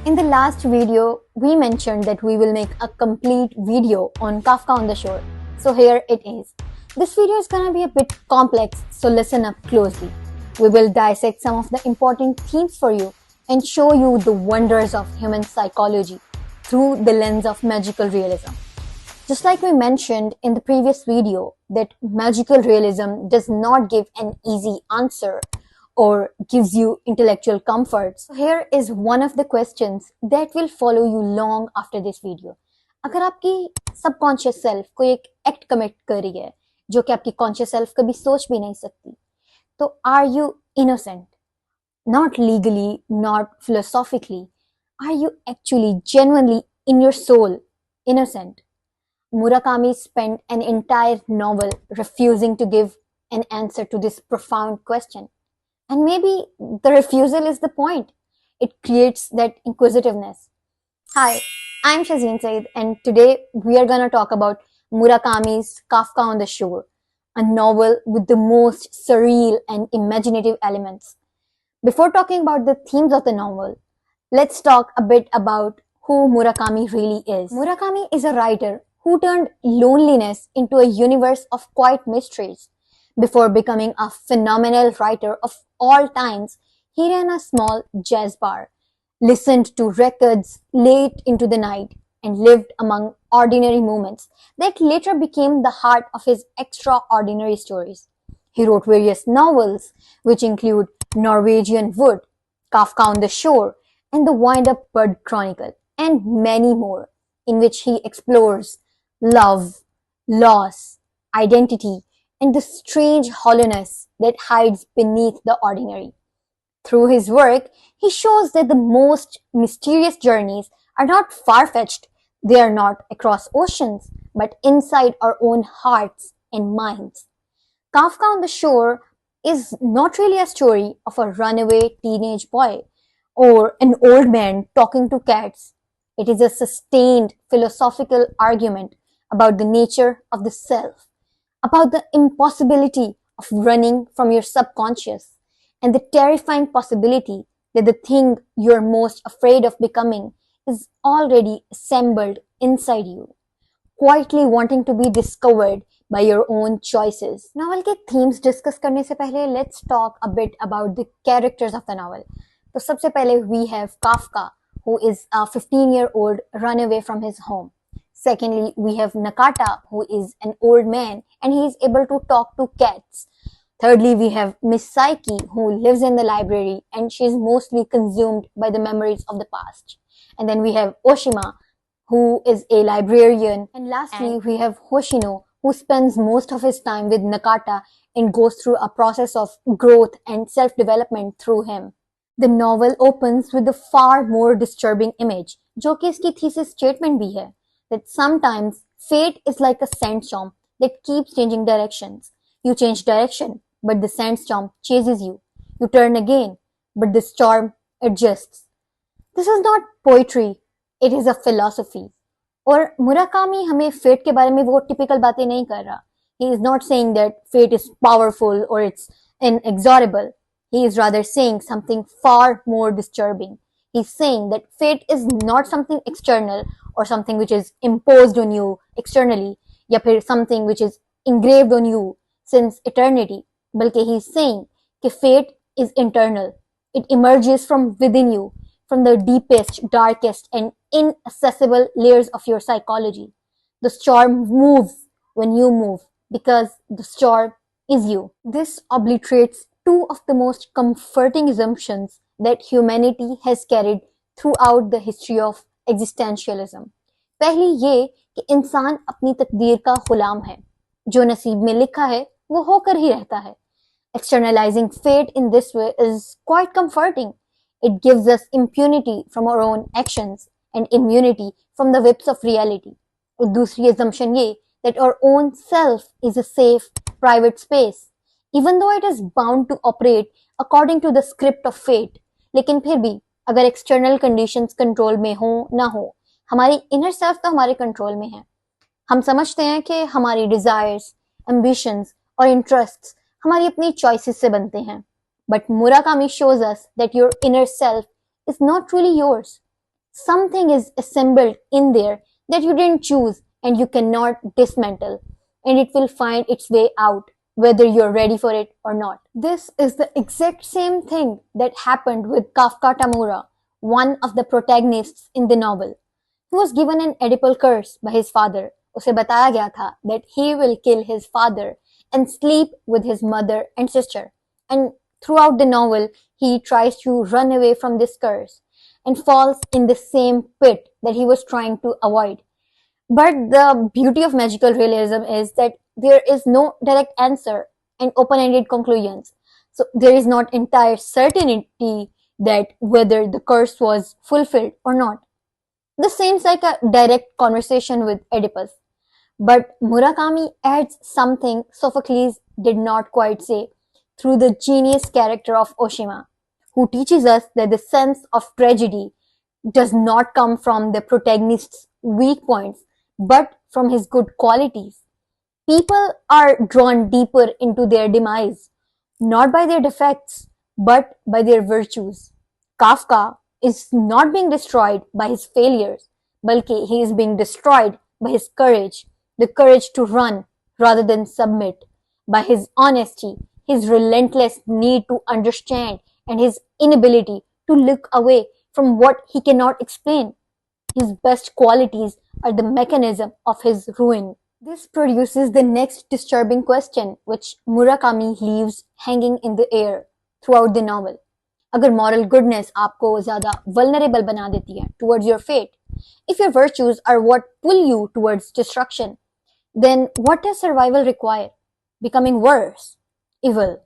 In the last video, we mentioned that we will make a complete video on Kafka on the Shore. So here it is. This video is gonna be a bit complex, so listen up closely. We will dissect some of the important themes for you and show you the wonders of human psychology through the lens of magical realism. Just like we mentioned in the previous video that magical realism does not give an easy answer or gives you intellectual comfort. So here is one of the questions that will follow you long after this video. अगर आपकी subconscious self कोई एक act commit कर रही है जो कि आपकी conscious self कभी सोच भी नहीं सकती, तो are you innocent? Not legally, not philosophically. Are you actually genuinely in your soul innocent? Murakami spent an entire novel refusing to give an answer to this profound question. And maybe the refusal is the point. It creates that inquisitiveness. Hi, I'm Shazeen Saeed, and today we are going to talk about Murakami's Kafka on the Shore, a novel with the most surreal and imaginative elements. Before talking about the themes of the novel, let's talk a bit about who Murakami really is. Murakami is a writer who turned loneliness into a universe of quiet mysteries. Before becoming a phenomenal writer of all times, he ran a small jazz bar, listened to records late into the night, and lived among ordinary moments that later became the heart of his extraordinary stories. He wrote various novels, which include Norwegian Wood, Kafka on the Shore, and the Wind-Up Bird Chronicle, and many more, in which he explores love, loss, identity, and the strange hollowness that hides beneath the ordinary. Through his work, he shows that the most mysterious journeys are not far-fetched, they are not across oceans, but inside our own hearts and minds. Kafka on the Shore is not really a story of a runaway teenage boy or an old man talking to cats. It is a sustained philosophical argument about the nature of the self, about the impossibility of running from your subconscious, and the terrifying possibility that the thing you're most afraid of becoming is already assembled inside you, quietly wanting to be discovered by your own choices. Novel के themes discuss करने से पहले let's talk a bit about the characters of the novel. तो सबसे पहले we have Kafka, who is a 15-year-old runaway from his home. Secondly, we have Nakata, who is an old man and he is able to talk to cats. Thirdly, we have Miss Psyche, who lives in the library and she is mostly consumed by the memories of the past. And then we have Oshima, who is a librarian. And lastly, we have Hoshino, who spends most of his time with Nakata and goes through a process of growth and self-development through him. The novel opens with a far more disturbing image, जो कि इसकी thesis statement भी है, that sometimes fate is like a sandstorm that keeps changing directions. You change direction, but the sandstorm chases you. You turn again, but the storm adjusts. This is not poetry, it is a philosophy. और Murakami हमें fate के बारे में वो typical बातें नहीं कर रहा. He is not saying that fate is powerful or it's inexorable. He is rather saying something far more disturbing. He's saying that fate is not something external or something which is imposed on you externally, या फिर something which is engraved on you since eternity, बल्कि he's saying कि fate is internal. It emerges from within you, from the deepest, darkest, and inaccessible layers of your psychology. The storm moves when you move because the storm is you. This obliterates two of the most comforting assumptions that humanity has carried throughout the history of existentialism. पहली ये कि इंसान अपनी तकदीर का गुलाम है, जो नसीब में लिखा है वो होकर ही रहता है. Externalizing fate in this way is quite comforting. It gives us impunity from our own actions and immunity from the whips of reality. और दूसरी assumption ये that our own self is a safe, private space, even though it is bound to operate according to the script of fate. लेकिन फिर भी अगर external conditions control में हो ना हो, हमारी inner self तो हमारे control में है. हम समझते हैं कि हमारी desires, ambitions और interests हमारी अपनी choices से बनते हैं. But Murakami shows us that your inner self is not truly yours. Something is assembled in there that you didn't choose and you cannot dismantle, and it will find its way out whether you're ready for it or not. This is the exact same thing that happened with Kafka Tamura, one of the protagonists in the novel. He was given an Oedipal curse by his father. उसे बताया गया था that he will kill his father and sleep with his mother and sister. And throughout the novel, he tries to run away from this curse and falls in the same pit that he was trying to avoid. But the beauty of magical realism is that there is no direct answer and open-ended conclusions. So there is not entire certainty that whether the curse was fulfilled or not. This seems like a direct conversation with Oedipus. But Murakami adds something Sophocles did not quite say through the genius character of Oshima, who teaches us that the sense of tragedy does not come from the protagonist's weak points, but from his good qualities. People are drawn deeper into their demise, not by their defects, but by their virtues. Kafka is not being destroyed by his failures, balki he is being destroyed by his courage, the courage to run rather than submit, by his honesty, his relentless need to understand, and his inability to look away from what he cannot explain. His best qualities are the mechanism of his ruin. This produces the next disturbing question, which Murakami leaves hanging in the air throughout the novel. अगर moral goodness आपको ज़्यादा vulnerable बना देती है towards your fate, if your virtues are what pull you towards destruction, then what does survival require? Becoming worse, evil,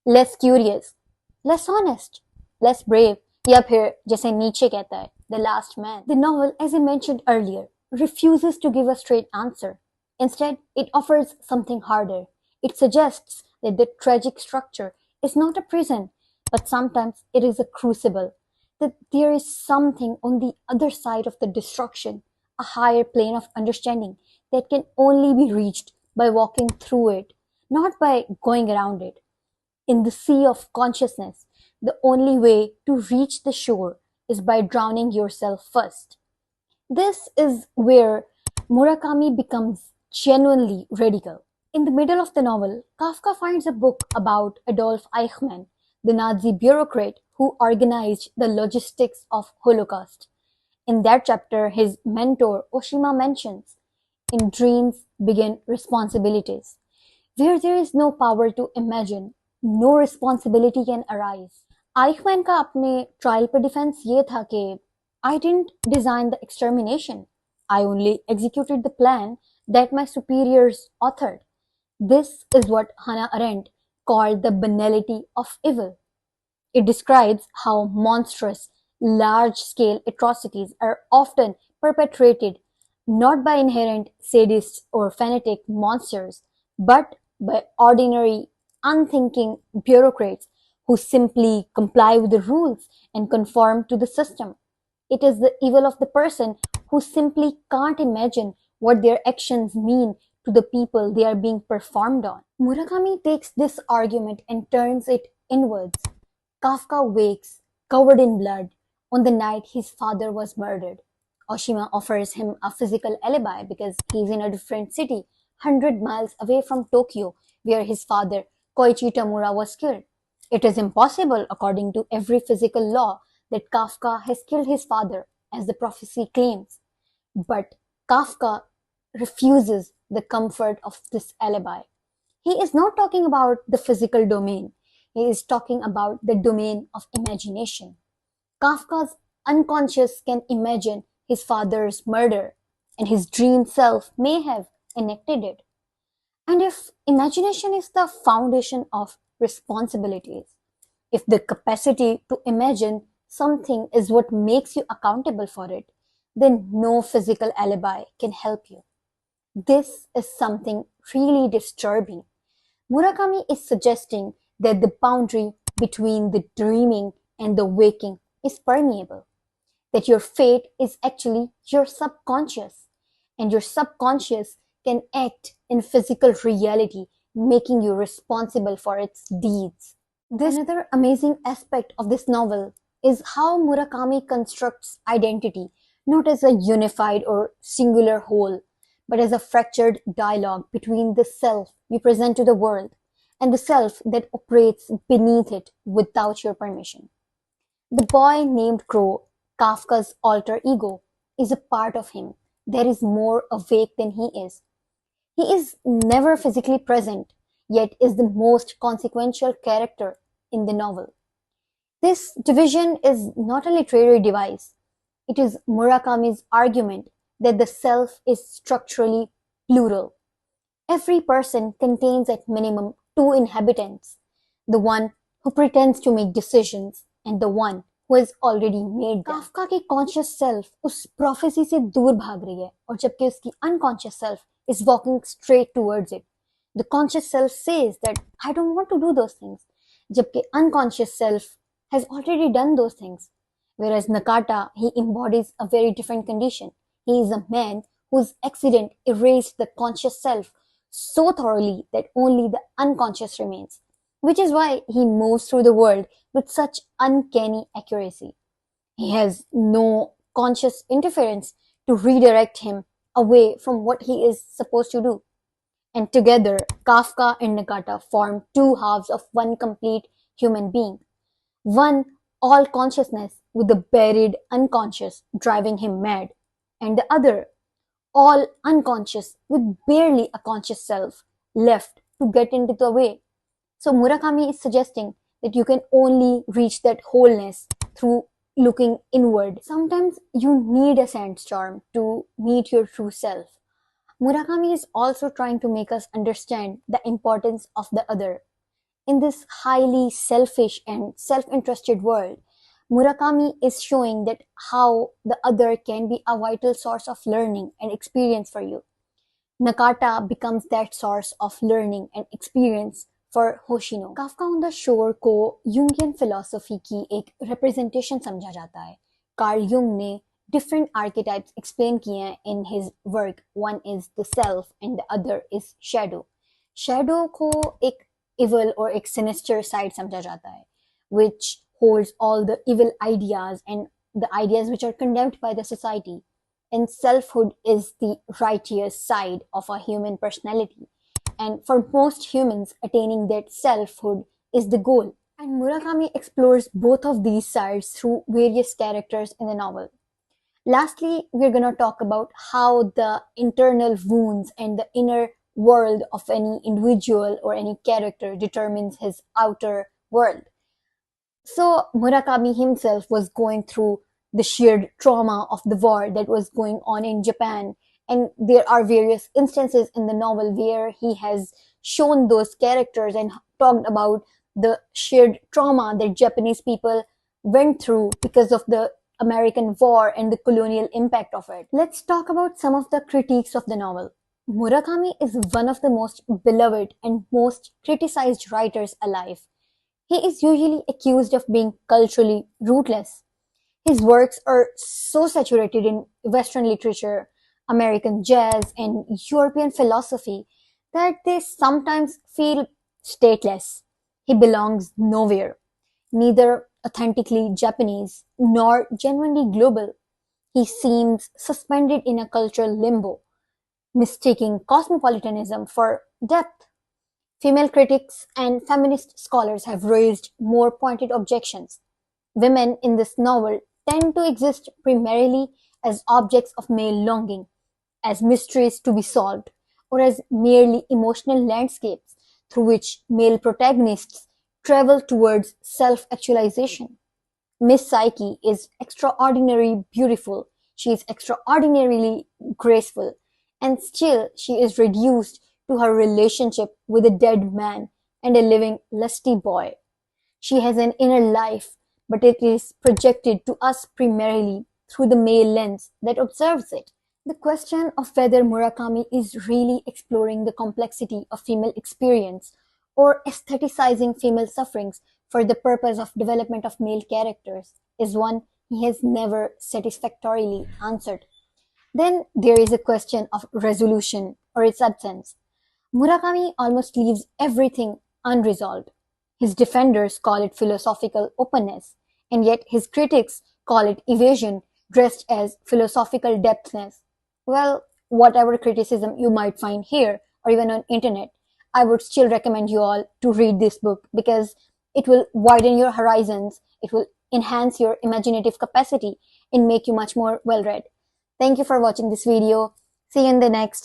less curious, less honest, less brave, या फिर जैसे नीचे कहता है, the last man. The novel, as I mentioned earlier, refuses to give a straight answer. Instead, it offers something harder. It suggests that the tragic structure is not a prison, but sometimes it is a crucible. That there is something on the other side of the destruction, a higher plane of understanding that can only be reached by walking through it, not by going around it. In the sea of consciousness, the only way to reach the shore is by drowning yourself first. This is where Murakami becomes genuinely radical. In the middle of the novel, Kafka finds a book about Adolf Eichmann, the Nazi bureaucrat who organized the logistics of Holocaust. In that chapter, his mentor Oshima mentions, in dreams begin responsibilities. Where there is no power to imagine, no responsibility can arise. आइखमैन का अपने trial पे defence ये था कि I didn't design the extermination. I only executed the plan that my superiors authored. This is what Hannah Arendt called the banality of evil. It describes how monstrous, large-scale atrocities are often perpetrated not by inherent sadists or fanatic monsters, but by ordinary, unthinking bureaucrats who simply comply with the rules and conform to the system. It is the evil of the person who simply can't imagine what their actions mean to the people they are being performed on. Murakami takes this argument and turns it inwards. Kafka wakes, covered in blood, on the night his father was murdered. Oshima offers him a physical alibi because he's in a different city, 100 miles away from Tokyo, where his father, Koichi Tamura, was killed. It is impossible, according to every physical law, that Kafka has killed his father, as the prophecy claims. But Kafka refuses the comfort of this alibi. He is not talking about the physical domain. He is talking about the domain of imagination. Kafka's unconscious can imagine his father's murder, and his dream self may have enacted it. And if imagination is the foundation of responsibilities, if the capacity to imagine something is what makes you accountable for it, then no physical alibi can help you. This is something really disturbing. Murakami is suggesting that the boundary between the dreaming and the waking is permeable, that your fate is actually your subconscious, and your subconscious can act in physical reality, making you responsible for its deeds. This another amazing aspect of this novel is how Murakami constructs identity, not as a unified or singular whole, but as a fractured dialogue between the self you present to the world and the self that operates beneath it without your permission. The boy named Crow, Kafka's alter ego, is a part of him that is more awake than he is. He is never physically present, yet is the most consequential character in the novel. This division is not a literary device. It is Murakami's argument that the self is structurally plural. Every person contains at minimum two inhabitants, the one who pretends to make decisions and the one who has already made them. Kafka की conscious self उस prophecy से दूर भाग रही है और जबकि उसकी unconscious self is walking straight towards it. The conscious self says that I don't want to do those things, जबकि unconscious self has already done those things. Whereas Nakata, he embodies a very different condition. He is a man whose accident erased the conscious self so thoroughly that only the unconscious remains, which is why he moves through the world with such uncanny accuracy. He has no conscious interference to redirect him away from what he is supposed to do. And together, Kafka and Nakata form two halves of one complete human being. One all consciousness with the buried unconscious driving him mad, and the other all unconscious with barely a conscious self left to get into the way. So Murakami is suggesting that you can only reach that wholeness through looking inward. Sometimes you need a sandstorm to meet your true self. Murakami is also trying to make us understand the importance of the other. In this highly selfish and self-interested world, Murakami is showing that how the other can be a vital source of learning and experience for you. Nakata becomes that source of learning and experience for Hoshino. Kafka on the Shore को Jungian philosophy की एक representation समझा जाता है. Carl Jung ने different archetypes explain किए हैं in his work. One is the self and the other is shadow. Shadow को एक evil or एक sinister side समझा जाता है, which holds all the evil ideas and the ideas which are condemned by the society. And selfhood is the righteous side of a human personality. And for most humans, attaining that selfhood is the goal. And Murakami explores both of these sides through various characters in the novel. Lastly, we're going to talk about how the internal wounds and the inner world of any individual or any character determines his outer world. So Murakami himself was going through the shared trauma of the war that was going on in Japan, and there are various instances in the novel where he has shown those characters and talked about the shared trauma that Japanese people went through because of the American war and the colonial impact of it. Let's talk about some of the critiques of the novel. Murakami is one of the most beloved and most criticized writers alive. He is usually accused of being culturally rootless. His works are so saturated in Western literature, American jazz, and European philosophy that they sometimes feel stateless. He belongs nowhere, neither authentically Japanese nor genuinely global. He seems suspended in a cultural limbo, mistaking cosmopolitanism for depth. Female critics and feminist scholars have raised more pointed objections. Women in this novel tend to exist primarily as objects of male longing, as mysteries to be solved, or as merely emotional landscapes through which male protagonists travel towards self-actualization. Miss Psyche is extraordinarily beautiful, she is extraordinarily graceful, and still she is reduced to her relationship with a dead man and a living lusty boy. She has an inner life, but it is projected to us primarily through the male lens that observes it. The question of whether Murakami is really exploring the complexity of female experience or aestheticizing female sufferings for the purpose of development of male characters is one he has never satisfactorily answered. Then there is a question of resolution or its absence. Murakami almost leaves everything unresolved. His defenders call it philosophical openness, and yet his critics call it evasion dressed as philosophical depthness. Well, whatever criticism you might find here or even on internet, I would still recommend you all to read this book because it will widen your horizons, it will enhance your imaginative capacity and make you much more well read. Thank you for watching this video. See you in the next.